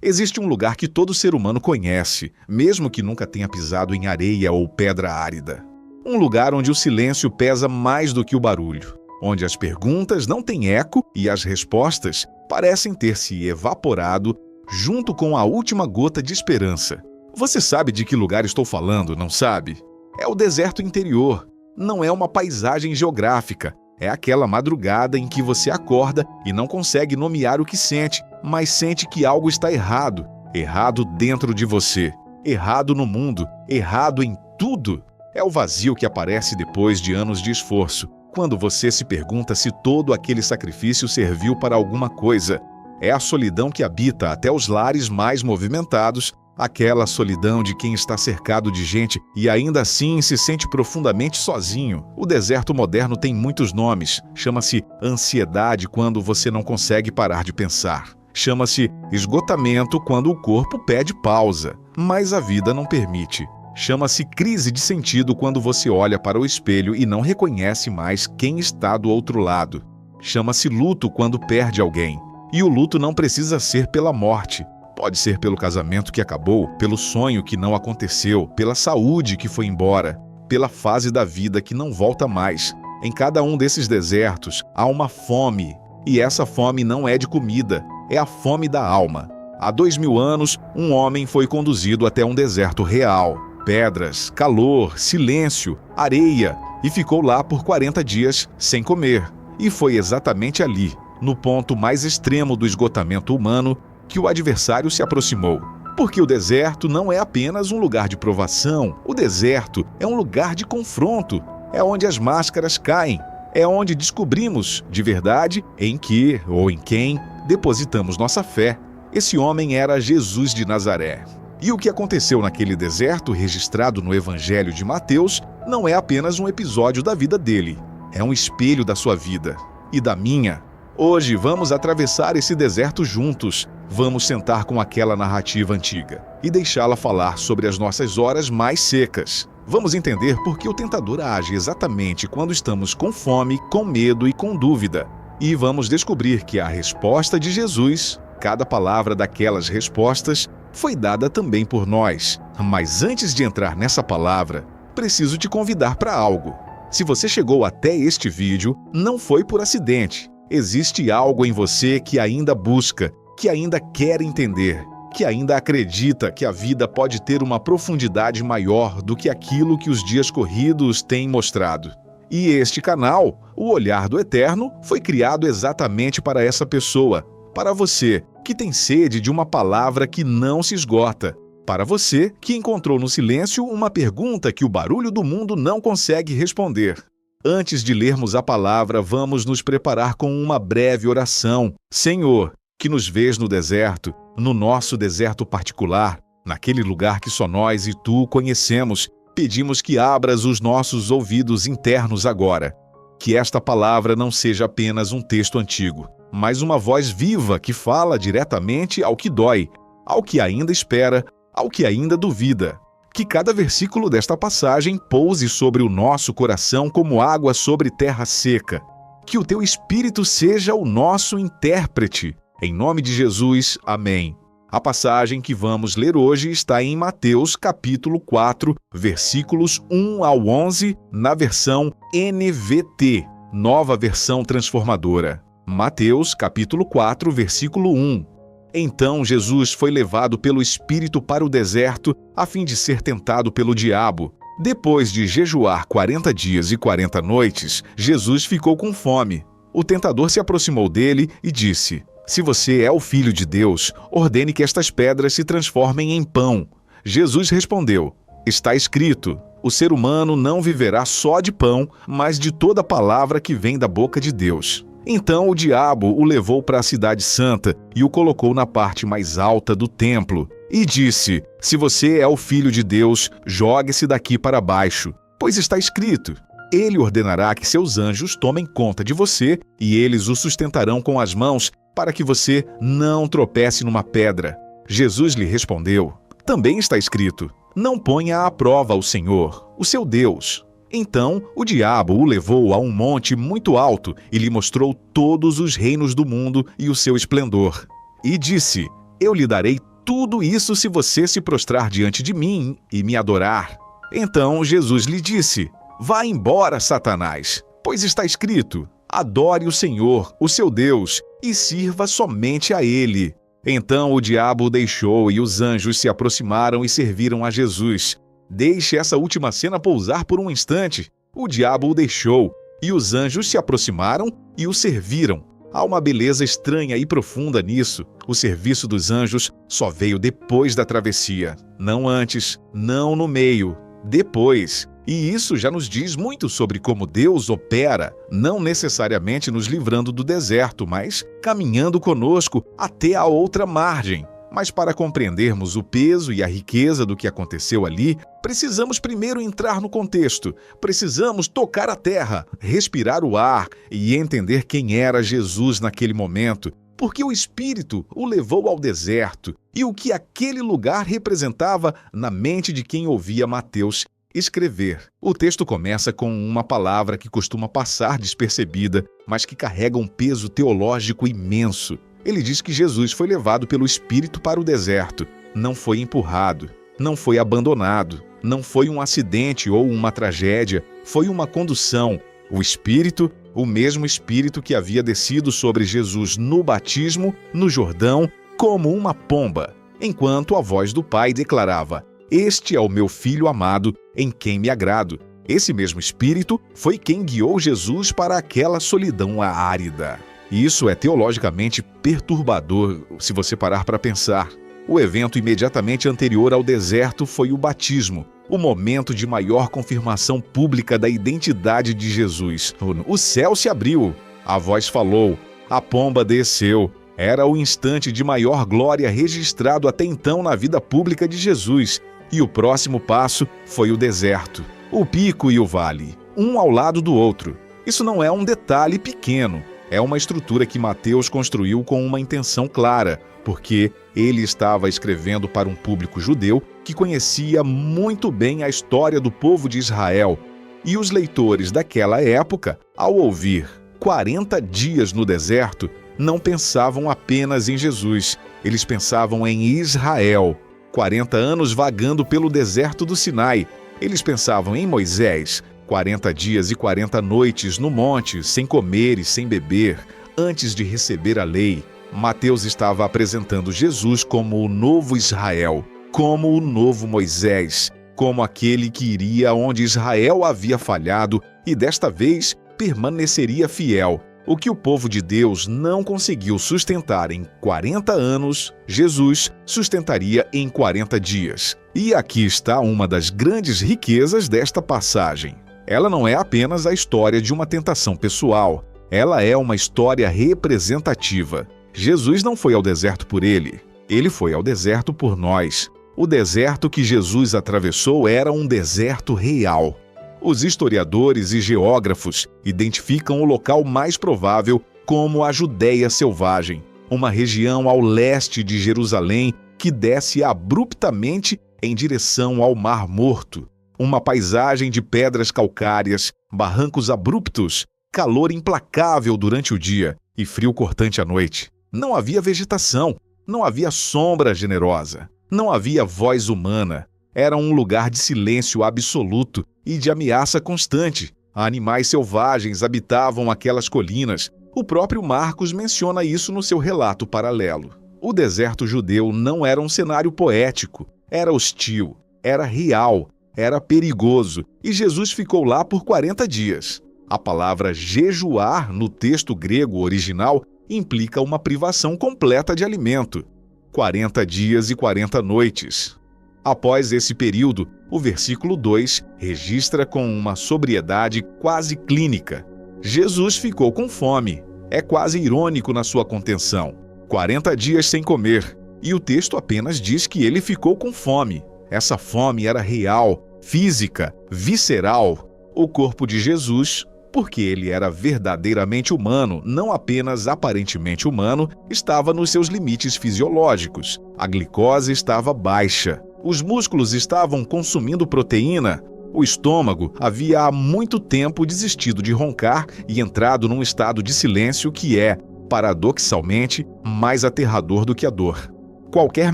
Existe um lugar que todo ser humano conhece, mesmo que nunca tenha pisado em areia ou pedra árida. Um lugar onde o silêncio pesa mais do que o barulho, onde as perguntas não têm eco e as respostas parecem ter se evaporado junto com a última gota de esperança. Você sabe de que lugar estou falando, não sabe? É o deserto interior. Não é uma paisagem geográfica. É aquela madrugada em que você acorda e não consegue nomear o que sente, mas sente que algo está errado. Errado dentro de você. Errado no mundo. Errado em tudo. É o vazio que aparece depois de anos de esforço, quando você se pergunta se todo aquele sacrifício serviu para alguma coisa. É a solidão que habita até os lares mais movimentados, aquela solidão de quem está cercado de gente e ainda assim se sente profundamente sozinho. O deserto moderno tem muitos nomes. Chama-se ansiedade quando você não consegue parar de pensar. Chama-se esgotamento quando o corpo pede pausa, mas a vida não permite. Chama-se crise de sentido quando você olha para o espelho e não reconhece mais quem está do outro lado. Chama-se luto quando perde alguém. E o luto não precisa ser pela morte. Pode ser pelo casamento que acabou, pelo sonho que não aconteceu, pela saúde que foi embora, pela fase da vida que não volta mais. Em cada um desses desertos há uma fome, e essa fome não é de comida, é a fome da alma. Há 2000 anos, um homem foi conduzido até um deserto real. Pedras, calor, silêncio, areia, e ficou lá por 40 dias sem comer. E foi exatamente ali, no ponto mais extremo do esgotamento humano, que o adversário se aproximou. Porque o deserto não é apenas um lugar de provação, o deserto é um lugar de confronto, é onde as máscaras caem, é onde descobrimos, de verdade, em que ou em quem depositamos nossa fé. Esse homem era Jesus de Nazaré. E o que aconteceu naquele deserto, registrado no Evangelho de Mateus, não é apenas um episódio da vida dele, é um espelho da sua vida e da minha. Hoje vamos atravessar esse deserto juntos. Vamos sentar com aquela narrativa antiga e deixá-la falar sobre as nossas horas mais secas. Vamos entender por que o tentador age exatamente quando estamos com fome, com medo e com dúvida. E vamos descobrir que a resposta de Jesus, cada palavra daquelas respostas, foi dada também por nós. Mas antes de entrar nessa palavra, preciso te convidar para algo. Se você chegou até este vídeo, não foi por acidente. Existe algo em você que ainda busca, que ainda quer entender, que ainda acredita que a vida pode ter uma profundidade maior do que aquilo que os dias corridos têm mostrado. E este canal, O Olhar do Eterno, foi criado exatamente para essa pessoa, para você que tem sede de uma palavra que não se esgota, para você que encontrou no silêncio uma pergunta que o barulho do mundo não consegue responder. Antes de lermos a palavra, vamos nos preparar com uma breve oração. Senhor, que nos vês no deserto, no nosso deserto particular, naquele lugar que só nós e tu conhecemos, pedimos que abras os nossos ouvidos internos agora. Que esta palavra não seja apenas um texto antigo, mas uma voz viva que fala diretamente ao que dói, ao que ainda espera, ao que ainda duvida. Que cada versículo desta passagem pouse sobre o nosso coração como água sobre terra seca. Que o teu Espírito seja o nosso intérprete. Em nome de Jesus, amém. A passagem que vamos ler hoje está em Mateus capítulo 4, versículos 1 ao 11, na versão NVT, Nova Versão Transformadora. Mateus capítulo 4, versículo 1. Então Jesus foi levado pelo Espírito para o deserto, a fim de ser tentado pelo diabo. Depois de jejuar 40 dias e 40 noites, Jesus ficou com fome. O tentador se aproximou dele e disse: Se você é o Filho de Deus, ordene que estas pedras se transformem em pão. Jesus respondeu: Está escrito, o ser humano não viverá só de pão, mas de toda palavra que vem da boca de Deus. Então o diabo o levou para a cidade santa e o colocou na parte mais alta do templo. E disse: Se você é o Filho de Deus, jogue-se daqui para baixo, pois está escrito: Ele ordenará que seus anjos tomem conta de você e eles o sustentarão com as mãos para que você não tropece numa pedra. Jesus lhe respondeu: Também está escrito: Não ponha à prova o Senhor, o seu Deus. Então o diabo o levou a um monte muito alto e lhe mostrou todos os reinos do mundo e o seu esplendor. E disse: Eu lhe darei tudo isso se você se prostrar diante de mim e me adorar. Então Jesus lhe disse: Vá embora, Satanás, pois está escrito: adore o Senhor, o seu Deus, e sirva somente a Ele. Então o diabo o deixou e os anjos se aproximaram e serviram a Jesus. Deixe essa última cena pousar por um instante. O diabo o deixou e os anjos se aproximaram e o serviram. Há uma beleza estranha e profunda nisso. O serviço dos anjos só veio depois da travessia. Não antes, não no meio, depois. E isso já nos diz muito sobre como Deus opera, não necessariamente nos livrando do deserto, mas caminhando conosco até a outra margem. Mas para compreendermos o peso e a riqueza do que aconteceu ali, precisamos primeiro entrar no contexto. Precisamos tocar a terra, respirar o ar e entender quem era Jesus naquele momento, porque o Espírito o levou ao deserto e o que aquele lugar representava na mente de quem ouvia Mateus escrever. O texto começa com uma palavra que costuma passar despercebida, mas que carrega um peso teológico imenso. Ele diz que Jesus foi levado pelo Espírito para o deserto. Não foi empurrado, não foi abandonado, não foi um acidente ou uma tragédia, foi uma condução. O Espírito, o mesmo Espírito que havia descido sobre Jesus no batismo, no Jordão, como uma pomba, enquanto a voz do Pai declarava: Este é o meu Filho amado, em quem me agrado. Esse mesmo Espírito foi quem guiou Jesus para aquela solidão árida. Isso é teologicamente perturbador, se você parar para pensar. O evento imediatamente anterior ao deserto foi o batismo, o momento de maior confirmação pública da identidade de Jesus. O céu se abriu, a voz falou, a pomba desceu. Era o instante de maior glória registrado até então na vida pública de Jesus. E o próximo passo foi o deserto, o pico e o vale, um ao lado do outro. Isso não é um detalhe pequeno, é uma estrutura que Mateus construiu com uma intenção clara, porque ele estava escrevendo para um público judeu que conhecia muito bem a história do povo de Israel. E os leitores daquela época, ao ouvir 40 dias no deserto, não pensavam apenas em Jesus, eles pensavam em Israel. 40 anos vagando pelo deserto do Sinai. Eles pensavam em Moisés, 40 dias e 40 noites no monte, sem comer e sem beber, antes de receber a lei. Mateus estava apresentando Jesus como o novo Israel, como o novo Moisés, como aquele que iria onde Israel havia falhado e desta vez permaneceria fiel. O que o povo de Deus não conseguiu sustentar em 40 anos, Jesus sustentaria em 40 dias. E aqui está uma das grandes riquezas desta passagem. Ela não é apenas a história de uma tentação pessoal. Ela é uma história representativa. Jesus não foi ao deserto por ele. Ele foi ao deserto por nós. O deserto que Jesus atravessou era um deserto real. Os historiadores e geógrafos identificam o local mais provável como a Judéia selvagem, uma região ao leste de Jerusalém que desce abruptamente em direção ao Mar Morto. Uma paisagem de pedras calcárias, barrancos abruptos, calor implacável durante o dia e frio cortante à noite. Não havia vegetação, não havia sombra generosa, não havia voz humana. Era um lugar de silêncio absoluto e de ameaça constante. Animais selvagens habitavam aquelas colinas. O próprio Marcos menciona isso no seu relato paralelo. O deserto judeu não era um cenário poético, era hostil, era real, era perigoso, e Jesus ficou lá por 40 dias. A palavra jejuar no texto grego original implica uma privação completa de alimento. 40 dias e 40 noites. Após esse período, o versículo 2 registra com uma sobriedade quase clínica: Jesus ficou com fome. É quase irônico na sua contenção. 40 dias sem comer. E o texto apenas diz que ele ficou com fome. Essa fome era real, física, visceral. O corpo de Jesus, porque ele era verdadeiramente humano, não apenas aparentemente humano, estava nos seus limites fisiológicos. A glicose estava baixa. Os músculos estavam consumindo proteína. O estômago havia há muito tempo desistido de roncar e entrado num estado de silêncio que é, paradoxalmente, mais aterrador do que a dor. Qualquer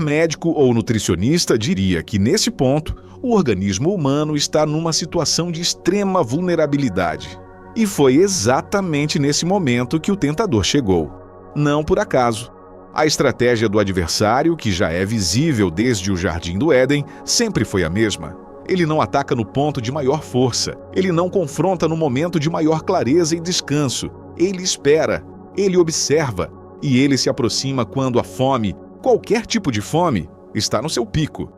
médico ou nutricionista diria que, nesse ponto, o organismo humano está numa situação de extrema vulnerabilidade. E foi exatamente nesse momento que o tentador chegou. Não por acaso. A estratégia do adversário, que já é visível desde o Jardim do Éden, sempre foi a mesma. Ele não ataca no ponto de maior força. Ele não confronta no momento de maior clareza e descanso. Ele espera, ele observa e ele se aproxima quando a fome, qualquer tipo de fome, está no seu pico.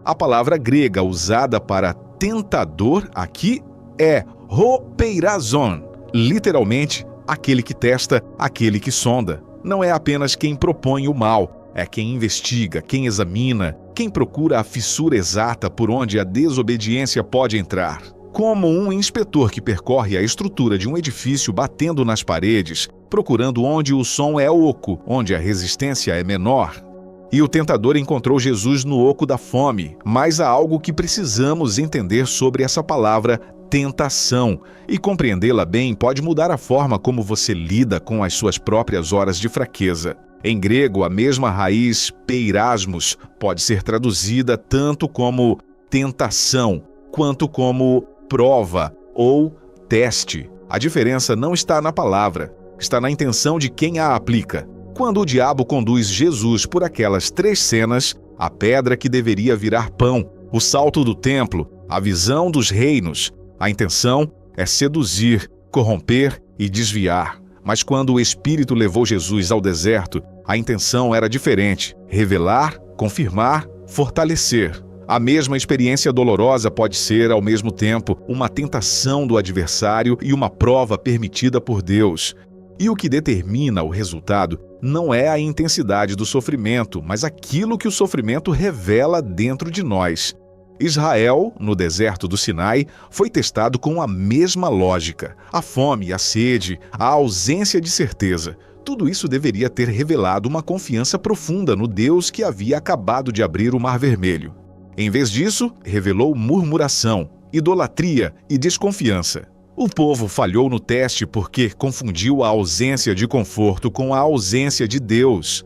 A palavra grega usada para tentador aqui é ropeirazon, literalmente aquele que testa, aquele que sonda. Não é apenas quem propõe o mal, é quem investiga, quem examina, quem procura a fissura exata por onde a desobediência pode entrar. Como um inspetor que percorre a estrutura de um edifício batendo nas paredes, procurando onde o som é oco, onde a resistência é menor. E o tentador encontrou Jesus no oco da fome, mas há algo que precisamos entender sobre essa palavra tentação, e compreendê-la bem pode mudar a forma como você lida com as suas próprias horas de fraqueza. Em grego, a mesma raiz peirasmos pode ser traduzida tanto como tentação, quanto como prova ou teste. A diferença não está na palavra, está na intenção de quem a aplica. Quando o diabo conduz Jesus por aquelas 3 cenas, a pedra que deveria virar pão, o salto do templo, a visão dos reinos, a intenção é seduzir, corromper e desviar. Mas quando o Espírito levou Jesus ao deserto, a intenção era diferente: revelar, confirmar, fortalecer. A mesma experiência dolorosa pode ser, ao mesmo tempo, uma tentação do adversário e uma prova permitida por Deus. E o que determina o resultado não é a intensidade do sofrimento, mas aquilo que o sofrimento revela dentro de nós. Israel, no deserto do Sinai, foi testado com a mesma lógica. A fome, a sede, a ausência de certeza. Tudo isso deveria ter revelado uma confiança profunda no Deus que havia acabado de abrir o Mar Vermelho. Em vez disso, revelou murmuração, idolatria e desconfiança. O povo falhou no teste porque confundiu a ausência de conforto com a ausência de Deus.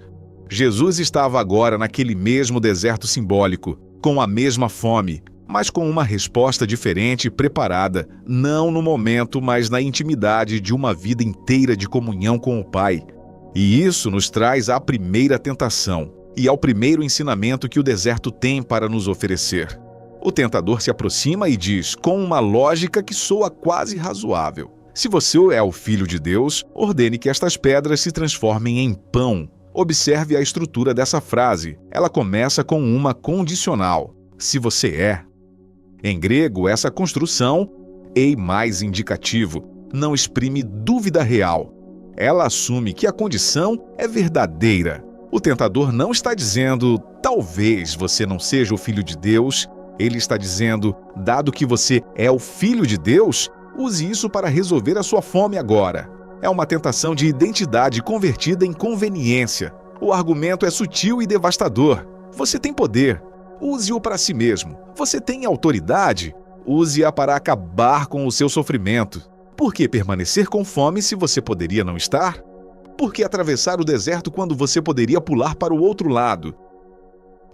Jesus estava agora naquele mesmo deserto simbólico, com a mesma fome, mas com uma resposta diferente e preparada, não no momento, mas na intimidade de uma vida inteira de comunhão com o Pai. E isso nos traz à primeira tentação e ao primeiro ensinamento que o deserto tem para nos oferecer. O tentador se aproxima e diz, com uma lógica que soa quase razoável: se você é o Filho de Deus, ordene que estas pedras se transformem em pão. Observe a estrutura dessa frase. Ela começa com uma condicional: se você é. Em grego, essa construção, ei mais indicativo, não exprime dúvida real. Ela assume que a condição é verdadeira. O tentador não está dizendo, talvez você não seja o Filho de Deus. Ele está dizendo, dado que você é o Filho de Deus, use isso para resolver a sua fome agora. É uma tentação de identidade convertida em conveniência. O argumento é sutil e devastador. Você tem poder. Use-o para si mesmo. Você tem autoridade. Use-a para acabar com o seu sofrimento. Por que permanecer com fome se você poderia não estar? Por que atravessar o deserto quando você poderia pular para o outro lado?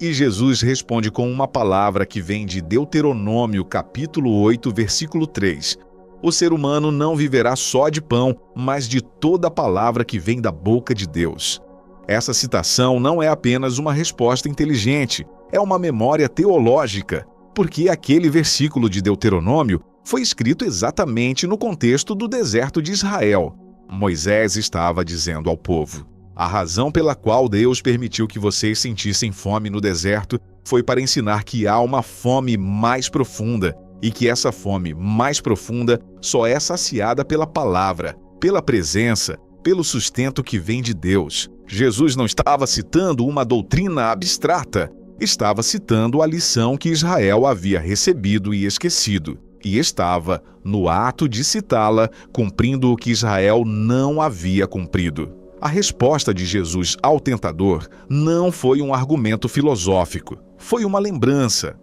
E Jesus responde com uma palavra que vem de Deuteronômio, capítulo 8, versículo 3. O ser humano não viverá só de pão, mas de toda a palavra que vem da boca de Deus. Essa citação não é apenas uma resposta inteligente, é uma memória teológica, porque aquele versículo de Deuteronômio foi escrito exatamente no contexto do deserto de Israel. Moisés estava dizendo ao povo: a razão pela qual Deus permitiu que vocês sentissem fome no deserto foi para ensinar que há uma fome mais profunda e que essa fome mais profunda só é saciada pela palavra, pela presença, pelo sustento que vem de Deus. Jesus não estava citando uma doutrina abstrata, estava citando a lição que Israel havia recebido e esquecido, e estava, no ato de citá-la, cumprindo o que Israel não havia cumprido. A resposta de Jesus ao tentador não foi um argumento filosófico, foi uma lembrança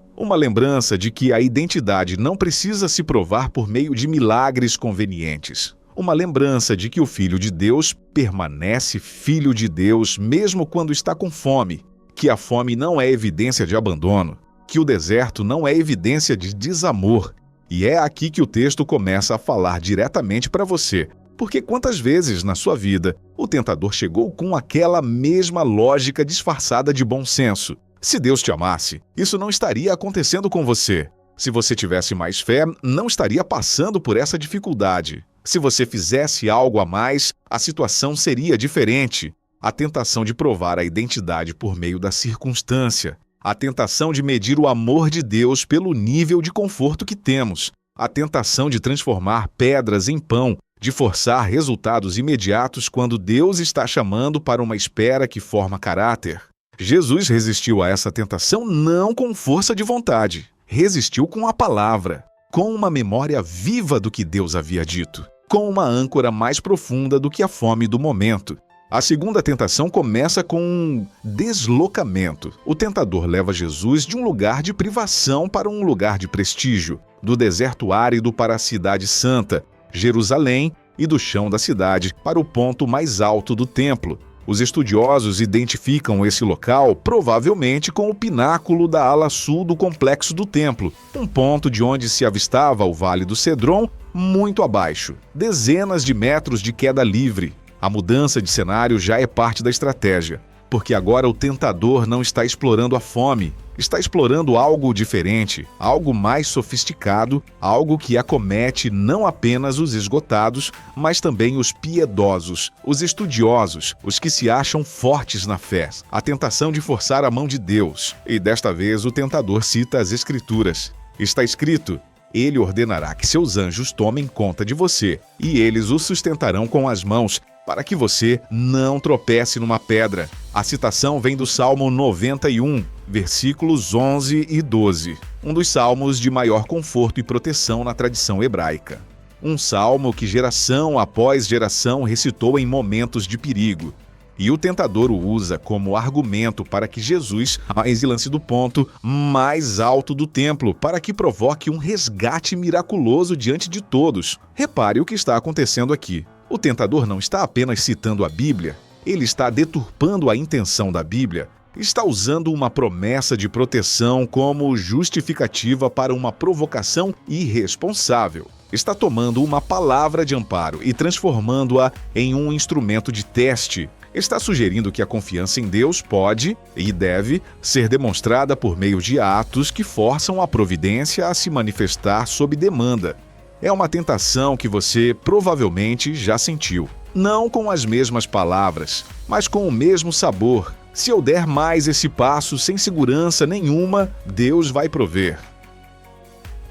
de que a identidade não precisa se provar por meio de milagres convenientes. Uma lembrança de que o Filho de Deus permanece Filho de Deus mesmo quando está com fome, que a fome não é evidência de abandono, que o deserto não é evidência de desamor. E é aqui que o texto começa a falar diretamente para você, porque quantas vezes na sua vida o tentador chegou com aquela mesma lógica disfarçada de bom senso? Se Deus te amasse, isso não estaria acontecendo com você. Se você tivesse mais fé, não estaria passando por essa dificuldade. Se você fizesse algo a mais, a situação seria diferente. A tentação de provar a identidade por meio da circunstância. A tentação de medir o amor de Deus pelo nível de conforto que temos. A tentação de transformar pedras em pão, de forçar resultados imediatos quando Deus está chamando para uma espera que forma caráter. Jesus resistiu a essa tentação não com força de vontade. Resistiu com a palavra, com uma memória viva do que Deus havia dito, com uma âncora mais profunda do que a fome do momento. A segunda tentação começa com um deslocamento. O tentador leva Jesus de um lugar de privação para um lugar de prestígio, do deserto árido para a cidade santa, Jerusalém, e do chão da cidade para o ponto mais alto do templo. Os estudiosos identificam esse local provavelmente com o pináculo da ala sul do complexo do templo, um ponto de onde se avistava o Vale do Cedron muito abaixo, dezenas de metros de queda livre. A mudança de cenário já é parte da estratégia, porque agora o tentador não está explorando a fome, está explorando algo diferente, algo mais sofisticado, algo que acomete não apenas os esgotados, mas também os piedosos, os estudiosos, os que se acham fortes na fé. A tentação de forçar a mão de Deus. E desta vez o tentador cita as Escrituras. Está escrito: Ele ordenará que seus anjos tomem conta de você, e eles o sustentarão com as mãos, para que você não tropece numa pedra. A citação vem do Salmo 91, versículos 11 e 12, um dos salmos de maior conforto e proteção na tradição hebraica. Um salmo que geração após geração recitou em momentos de perigo. E o tentador o usa como argumento para que Jesus se lance do ponto mais alto do templo, para que provoque um resgate miraculoso diante de todos. Repare o que está acontecendo aqui. O tentador não está apenas citando a Bíblia, ele está deturpando a intenção da Bíblia, está usando uma promessa de proteção como justificativa para uma provocação irresponsável. Está tomando uma palavra de amparo e transformando-a em um instrumento de teste. Está sugerindo que a confiança em Deus pode e deve ser demonstrada por meio de atos que forçam a providência a se manifestar sob demanda. É uma tentação que você provavelmente já sentiu. Não com as mesmas palavras, mas com o mesmo sabor. Se eu der mais esse passo sem segurança nenhuma, Deus vai prover.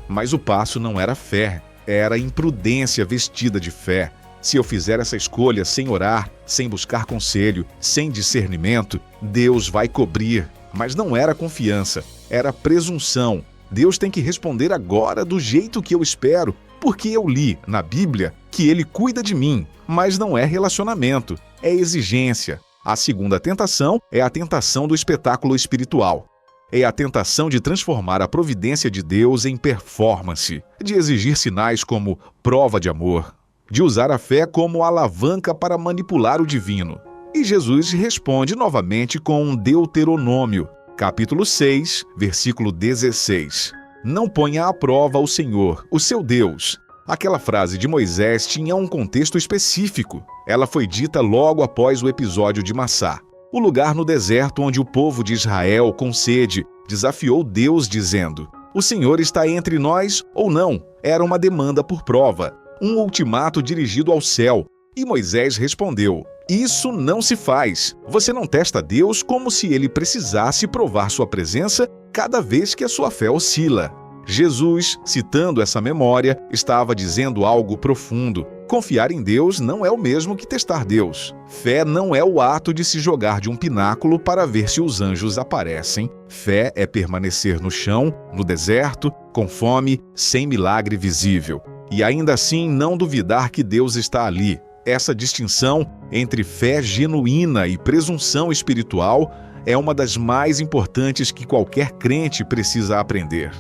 Mas o passo não era fé, era imprudência vestida de fé. Se eu fizer essa escolha sem orar, sem buscar conselho, sem discernimento, Deus vai cobrir. Mas não era confiança, era presunção. Deus tem que responder agora do jeito que eu espero, porque eu li na Bíblia que Ele cuida de mim, mas não é relacionamento, é exigência. A segunda tentação é a tentação do espetáculo espiritual. É a tentação de transformar a providência de Deus em performance, de exigir sinais como prova de amor, de usar a fé como alavanca para manipular o divino. E Jesus responde novamente com Deuteronômio, capítulo 6, versículo 16. Não ponha à prova o Senhor, o seu Deus. Aquela frase de Moisés tinha um contexto específico. Ela foi dita logo após o episódio de Massá, o lugar no deserto onde o povo de Israel, com sede, desafiou Deus dizendo: "O Senhor está entre nós ou não?" Era uma demanda por prova, um ultimato dirigido ao céu. E Moisés respondeu: "Isso não se faz. Você não testa Deus como se ele precisasse provar sua presença cada vez que a sua fé oscila." Jesus, citando essa memória, estava dizendo algo profundo. Confiar em Deus não é o mesmo que testar Deus. Fé não é o ato de se jogar de um pináculo para ver se os anjos aparecem. Fé é permanecer no chão, no deserto, com fome, sem milagre visível. E ainda assim não duvidar que Deus está ali. Essa distinção entre fé genuína e presunção espiritual é uma das mais importantes que qualquer crente precisa aprender.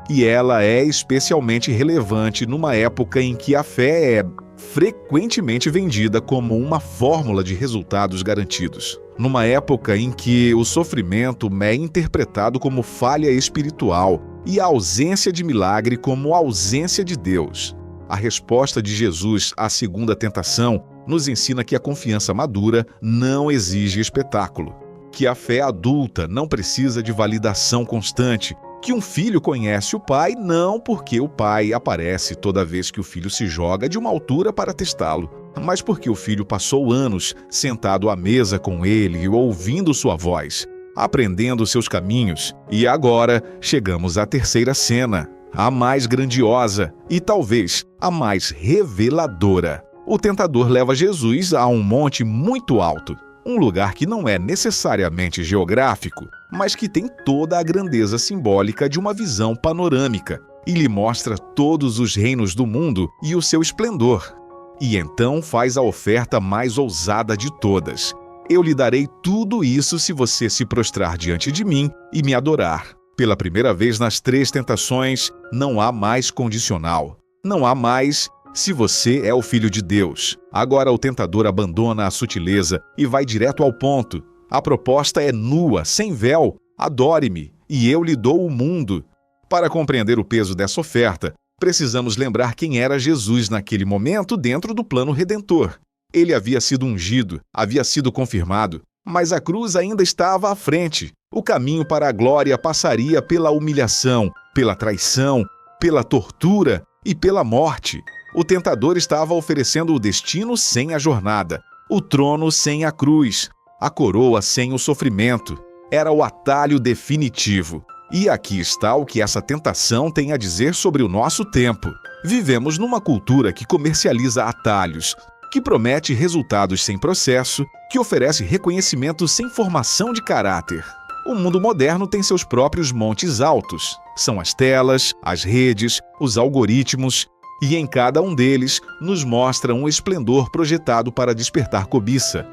E ela é especialmente relevante numa época em que a fé é frequentemente vendida como uma fórmula de resultados garantidos. Numa época em que o sofrimento é interpretado como falha espiritual e a ausência de milagre como ausência de Deus. A resposta de Jesus à segunda tentação nos ensina que a confiança madura não exige espetáculo, que a fé adulta não precisa de validação constante, que um filho conhece o pai não porque o pai aparece toda vez que o filho se joga de uma altura para testá-lo, mas porque o filho passou anos sentado à mesa com ele, ouvindo sua voz, aprendendo seus caminhos. E agora chegamos à terceira cena, a mais grandiosa e talvez a mais reveladora. O tentador leva Jesus a um monte muito alto, um lugar que não é necessariamente geográfico, mas que tem toda a grandeza simbólica de uma visão panorâmica e lhe mostra todos os reinos do mundo e o seu esplendor. E então faz a oferta mais ousada de todas. Eu lhe darei tudo isso se você se prostrar diante de mim e me adorar. Pela primeira vez nas 3 tentações, não há mais condicional. Não há mais se você é o Filho de Deus. Agora o tentador abandona a sutileza e vai direto ao ponto. A proposta é nua, sem véu. Adore-me, e eu lhe dou o mundo. Para compreender o peso dessa oferta, precisamos lembrar quem era Jesus naquele momento dentro do plano redentor. Ele havia sido ungido, havia sido confirmado, mas a cruz ainda estava à frente. O caminho para a glória passaria pela humilhação, pela traição, pela tortura e pela morte. O tentador estava oferecendo o destino sem a jornada, o trono sem a cruz, a coroa sem o sofrimento. Era o atalho definitivo. E aqui está o que essa tentação tem a dizer sobre o nosso tempo. Vivemos numa cultura que comercializa atalhos, que promete resultados sem processo, que oferece reconhecimento sem formação de caráter. O mundo moderno tem seus próprios montes altos. São as telas, as redes, os algoritmos, e em cada um deles nos mostra um esplendor projetado para despertar cobiça.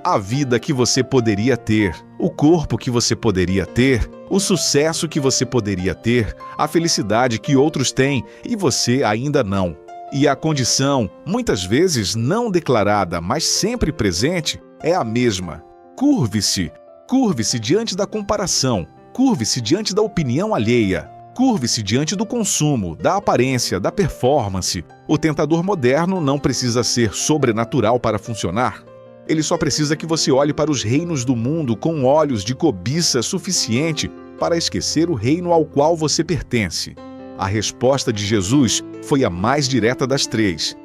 A vida que você poderia ter, o corpo que você poderia ter, o sucesso que você poderia ter, a felicidade que outros têm e você ainda não. E a condição, muitas vezes não declarada, mas sempre presente, é a mesma. Curve-se. Curve-se diante da comparação. Curve-se diante da opinião alheia. Curve-se diante do consumo, da aparência, da performance. O tentador moderno não precisa ser sobrenatural para funcionar. Ele só precisa que você olhe para os reinos do mundo com olhos de cobiça suficiente para esquecer o reino ao qual você pertence. A resposta de Jesus foi a mais direta das 3,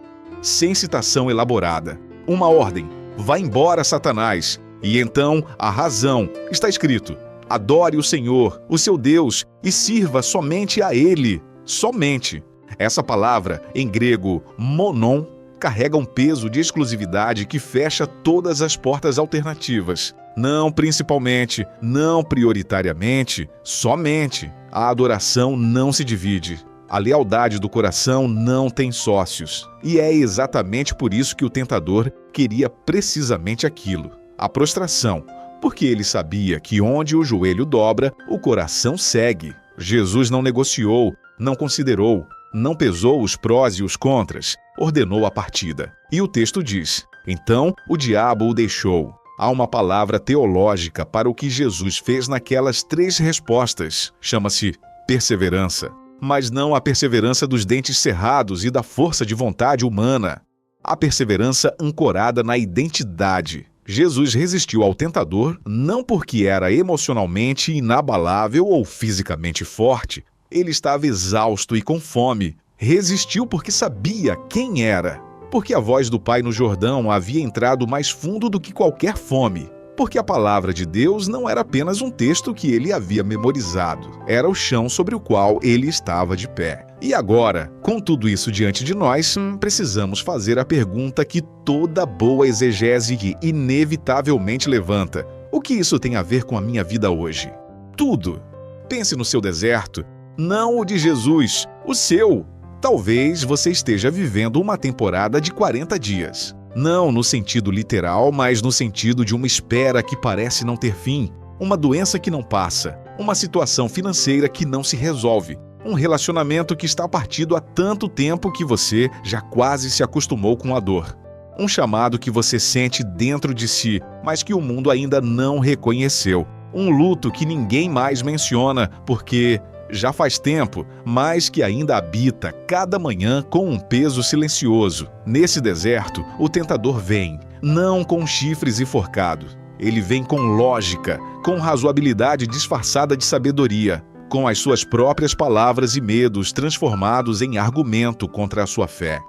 sem citação elaborada. Uma ordem: vá embora, Satanás. E então, a razão. Está escrito: adore o Senhor, o seu Deus, e sirva somente a Ele. Somente. Essa palavra, em grego, monon, carrega um peso de exclusividade que fecha todas as portas alternativas. Não principalmente, não prioritariamente, somente. A adoração não se divide. A lealdade do coração não tem sócios. E é exatamente por isso que o tentador queria precisamente aquilo: a prostração, porque ele sabia que onde o joelho dobra, o coração segue. Jesus não negociou, não considerou, não pesou os prós e os contras, ordenou a partida. E o texto diz: então o diabo o deixou. Há uma palavra teológica para o que Jesus fez naquelas 3 respostas. Chama-se perseverança. Mas não a perseverança dos dentes cerrados e da força de vontade humana. A perseverança ancorada na identidade. Jesus resistiu ao tentador não porque era emocionalmente inabalável ou fisicamente forte. Ele estava exausto e com fome. Resistiu porque sabia quem era. Porque a voz do Pai no Jordão havia entrado mais fundo do que qualquer fome. Porque a palavra de Deus não era apenas um texto que ele havia memorizado. Era o chão sobre o qual ele estava de pé. E agora, com tudo isso diante de nós, precisamos fazer a pergunta que toda boa exegese inevitavelmente levanta: o que isso tem a ver com a minha vida hoje? Tudo. Pense no seu deserto, não o de Jesus, o seu. Talvez você esteja vivendo uma temporada de 40 dias. Não no sentido literal, mas no sentido de uma espera que parece não ter fim, uma doença que não passa, uma situação financeira que não se resolve, Um relacionamento que está partido há tanto tempo que você já quase se acostumou com a dor. Um chamado que você sente dentro de si, mas que o mundo ainda não reconheceu. Um luto que ninguém mais menciona, porque já faz tempo, mas que ainda habita cada manhã com um peso silencioso. Nesse deserto, o tentador vem, não com chifres enforcados. Ele vem com lógica, com razoabilidade disfarçada de sabedoria, com as suas próprias palavras e medos transformados em argumento contra a sua fé.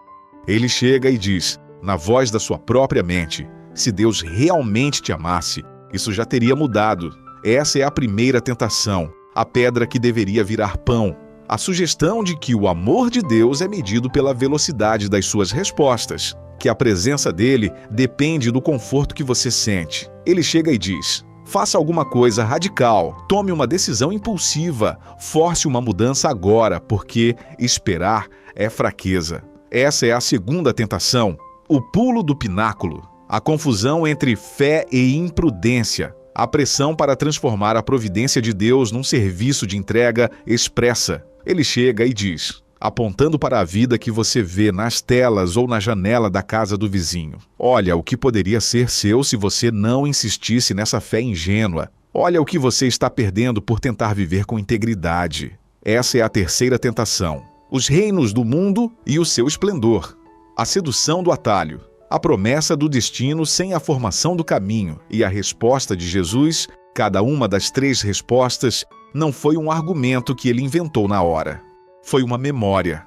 Ele chega e diz, na voz da sua própria mente, se Deus realmente te amasse, isso já teria mudado. Essa é a primeira tentação, a pedra que deveria virar pão. A sugestão de que o amor de Deus é medido pela velocidade das suas respostas, que a presença dele depende do conforto que você sente. Ele chega e diz, faça alguma coisa radical, tome uma decisão impulsiva, force uma mudança agora, porque esperar é fraqueza. Essa é a segunda tentação, o pulo do pináculo, a confusão entre fé e imprudência, a pressão para transformar a providência de Deus num serviço de entrega expressa. Ele chega e diz, apontando para a vida que você vê nas telas ou na janela da casa do vizinho. Olha o que poderia ser seu se você não insistisse nessa fé ingênua. Olha o que você está perdendo por tentar viver com integridade. Essa é a terceira tentação. Os reinos do mundo e o seu esplendor. A sedução do atalho. A promessa do destino sem a formação do caminho e a resposta de Jesus, cada uma das três respostas, não foi um argumento que ele inventou na hora. Foi uma memória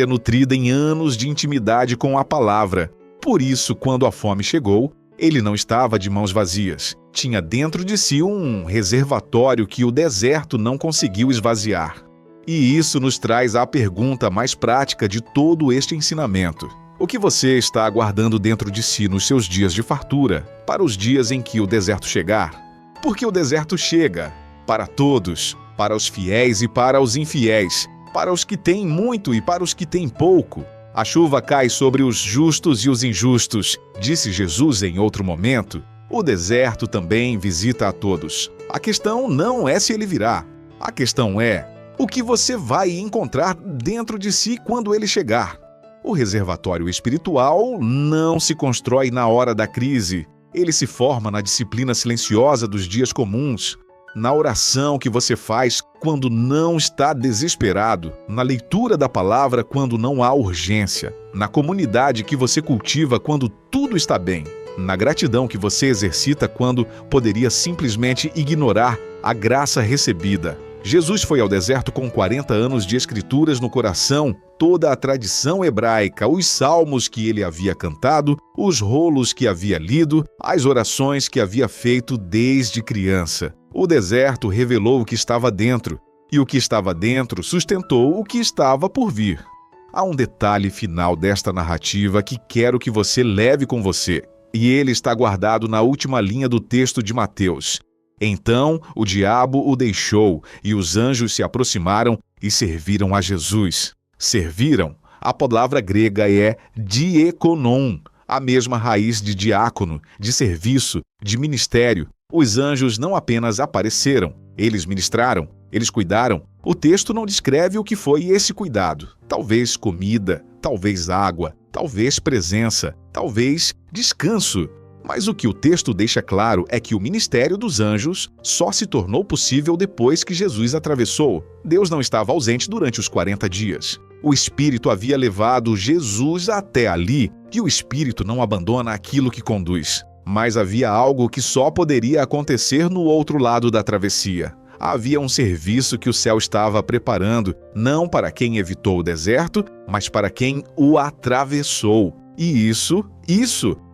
nutrida em anos de intimidade com a palavra. Por isso, quando a fome chegou, ele não estava de mãos vazias. Tinha dentro de si um reservatório que o deserto não conseguiu esvaziar. E isso nos traz à pergunta mais prática de todo este ensinamento. O que você está aguardando dentro de si nos seus dias de fartura, para os dias em que o deserto chegar? Porque o deserto chega para todos, para os fiéis e para os infiéis, para os que têm muito e para os que têm pouco. A chuva cai sobre os justos e os injustos, disse Jesus em outro momento. O deserto também visita a todos. A questão não é se ele virá. A questão é o que você vai encontrar dentro de si quando ele chegar. O reservatório espiritual não se constrói na hora da crise. Ele se forma na disciplina silenciosa dos dias comuns, na oração que você faz quando não está desesperado, na leitura da palavra quando não há urgência, na comunidade que você cultiva quando tudo está bem, na gratidão que você exercita quando poderia simplesmente ignorar a graça recebida. Jesus foi ao deserto com 40 anos de escrituras no coração, toda a tradição hebraica, os salmos que ele havia cantado, os rolos que havia lido, as orações que havia feito desde criança. O deserto revelou o que estava dentro, e o que estava dentro sustentou o que estava por vir. Há um detalhe final desta narrativa que quero que você leve com você, e ele está guardado na última linha do texto de Mateus. Então o diabo o deixou, e os anjos se aproximaram e serviram a Jesus. Serviram, a palavra grega é diakonon, a mesma raiz de diácono, de serviço, de ministério. Os anjos não apenas apareceram, eles ministraram, eles cuidaram. O texto não descreve o que foi esse cuidado. Talvez comida, talvez água, talvez presença, talvez descanso. Mas o que o texto deixa claro é que o ministério dos anjos só se tornou possível depois que Jesus atravessou. Deus não estava ausente durante os 40 dias. O Espírito havia levado Jesus até ali, e o Espírito não abandona aquilo que conduz. Mas havia algo que só poderia acontecer no outro lado da travessia. Havia um serviço que o céu estava preparando, não para quem evitou o deserto, mas para quem o atravessou. E isso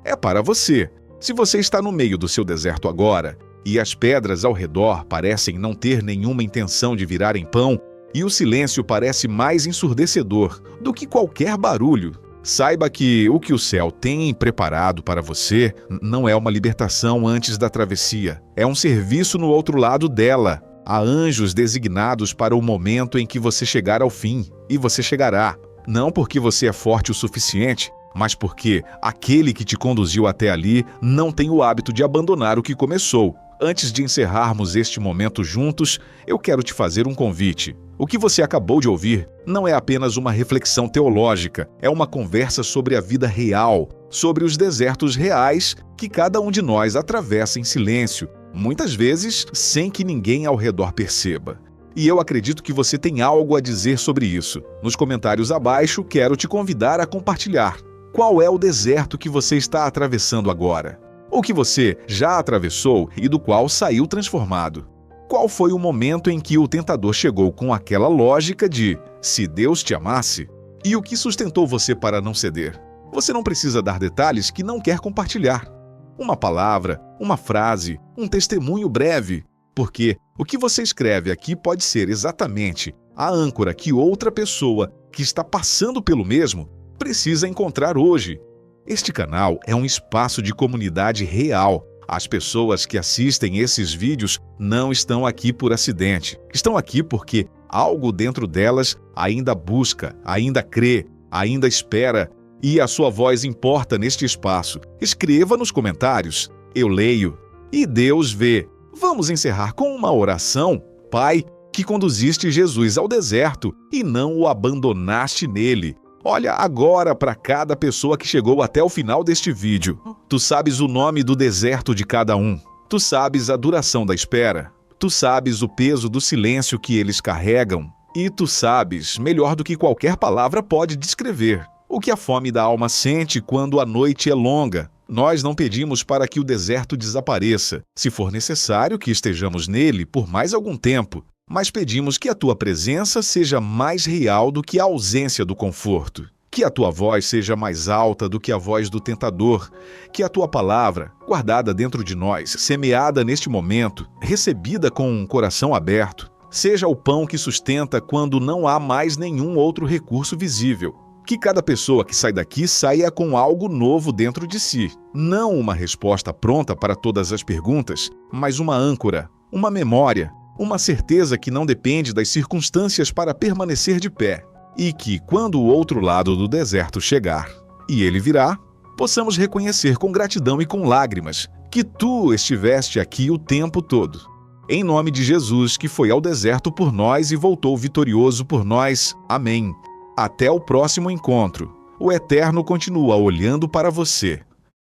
é para você. Se você está no meio do seu deserto agora, e as pedras ao redor parecem não ter nenhuma intenção de virarem pão, e o silêncio parece mais ensurdecedor do que qualquer barulho, saiba que o que o céu tem preparado para você não é uma libertação antes da travessia, é um serviço no outro lado dela. Há anjos designados para o momento em que você chegar ao fim, e você chegará. Não porque você é forte o suficiente, mas porque aquele que te conduziu até ali não tem o hábito de abandonar o que começou. Antes de encerrarmos este momento juntos, eu quero te fazer um convite. O que você acabou de ouvir não é apenas uma reflexão teológica, é uma conversa sobre a vida real, sobre os desertos reais que cada um de nós atravessa em silêncio, muitas vezes sem que ninguém ao redor perceba. E eu acredito que você tem algo a dizer sobre isso. Nos comentários abaixo, quero te convidar a compartilhar. Qual é o deserto que você está atravessando agora? Ou que você já atravessou e do qual saiu transformado? Qual foi o momento em que o tentador chegou com aquela lógica de "se Deus te amasse"? E o que sustentou você para não ceder? Você não precisa dar detalhes que não quer compartilhar. Uma palavra, uma frase, um testemunho breve, porque o que você escreve aqui pode ser exatamente a âncora que outra pessoa que está passando pelo mesmo precisa encontrar hoje. Este canal é um espaço de comunidade real. As pessoas que assistem esses vídeos não estão aqui por acidente. Estão aqui porque algo dentro delas ainda busca, ainda crê, ainda espera. E a sua voz importa neste espaço. Escreva nos comentários. Eu leio. E Deus vê. Vamos encerrar com uma oração. Pai, que conduziste Jesus ao deserto e não o abandonaste nele. Olha agora para cada pessoa que chegou até o final deste vídeo. Tu sabes o nome do deserto de cada um. Tu sabes a duração da espera. Tu sabes o peso do silêncio que eles carregam. E tu sabes, melhor do que qualquer palavra pode descrever, o que a fome da alma sente quando a noite é longa. Nós não pedimos para que o deserto desapareça, se for necessário que estejamos nele por mais algum tempo, mas pedimos que a tua presença seja mais real do que a ausência do conforto, que a tua voz seja mais alta do que a voz do tentador, que a tua palavra, guardada dentro de nós, semeada neste momento, recebida com um coração aberto, seja o pão que sustenta quando não há mais nenhum outro recurso visível. Que cada pessoa que sai daqui saia com algo novo dentro de si. Não uma resposta pronta para todas as perguntas, mas uma âncora, uma memória, uma certeza que não depende das circunstâncias para permanecer de pé. E que, quando o outro lado do deserto chegar, e ele virá, possamos reconhecer com gratidão e com lágrimas que tu estiveste aqui o tempo todo. Em nome de Jesus, que foi ao deserto por nós e voltou vitorioso por nós. Amém. Até o próximo encontro. O Eterno continua olhando para você.